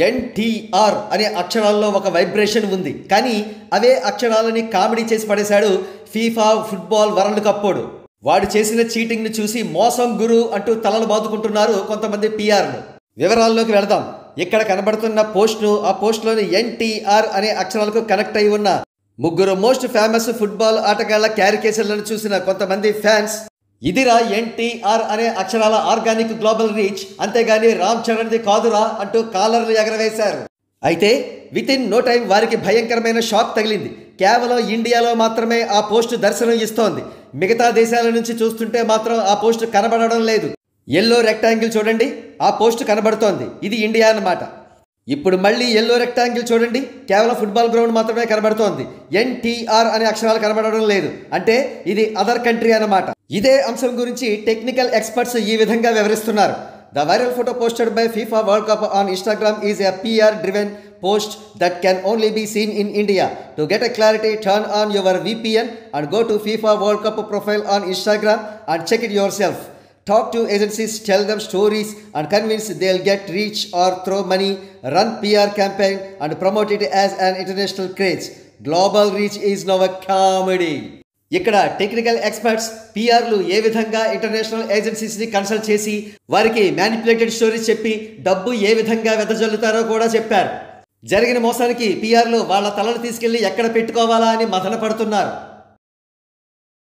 ఎన్టీఆర్ అనే అక్షరాల్లో ఒక వైబ్రేషన్ ఉంది. కానీ అవే అక్షరాలని కామెడీ చేసి పడేశాడు ఫీఫా ఫుట్బాల్ వరల్డ్ కప్పోడు. వాడు చేసిన చీటింగ్ని చూసి మోసం గురు అంటూ తలలు బాదుకుంటున్నారు కొంతమంది పిఆర్లు. వివరాల్లోకి వెళదాం. ఇక్కడ కనబడుతున్న పోస్ట్ను, ఆ పోస్ట్లోని ఎన్టీఆర్ అనే అక్షరాలకు కనెక్ట్ అయి ఉన్న ముగ్గురు మోస్ట్ ఫేమస్ ఫుట్బాల్ ఆటగాళ్ల క్యారికేచర్లను చూసిన కొంతమంది ఫ్యాన్స్, ఇదిరా ఎన్టీఆర్ అనే అక్షరాల ఆర్గానిక్ గ్లోబల్ రీచ్, అంతేగాని రామ్ చరణ్ది కాదురా అంటూ కాలర్లు ఎగరవేశారు. అయితే విత్ ఇన్ నో టైం వారికి భయంకరమైన షాక్ తగిలింది. కేవలం ఇండియాలో మాత్రమే ఆ పోస్ట్ దర్శనం ఇస్తోంది. మిగతా దేశాల నుంచి చూస్తుంటే మాత్రం ఆ పోస్ట్ కనబడడం లేదు. ఎల్లో రెక్టాంగిల్ చూడండి, ఆ పోస్ట్ కనబడుతోంది. ఇది ఇండియా అన్నమాట. ఇప్పుడు మళ్ళీ ఎల్లో రెక్టాంగిల్ చూడండి, కేవలం ఫుట్బాల్ గ్రౌండ్ మాత్రమే కనబడుతోంది. ఎన్టీఆర్ అనే అక్షరాలు కనబడడం లేదు. అంటే ఇది అదర్ కంట్రీ అన్నమాట. ఇదే అంశం గురించి టెక్నికల్ ఎక్స్పర్ట్స్ ఈ విధంగా వివరిస్తున్నారు. The viral photo posted by FIFA World Cup on Instagram is a PR-driven post that can only be seen in India. To get a clarity, turn on your VPN and go to FIFA World Cup profile on Instagram and check it yourself. Talk to agencies, tell them stories and convince they'll get reach or throw money, run PR campaign and promote it as an international craze. Global reach is now a comedy. ఇక్కడ technical experts పిఆర్లు ఏ విధంగా international ఏజెన్సీస్ని consult చేసి వారికి manipulated stories చెప్పి డబ్బు ఏ విధంగా వెదజల్లుతారో కూడా చెప్పారు. జరిగిన మోసానికి పిఆర్లు వాళ్ళ తలలు తీసుకెళ్లి ఎక్కడ పెట్టుకోవాలా అని మదన పడుతున్నారు.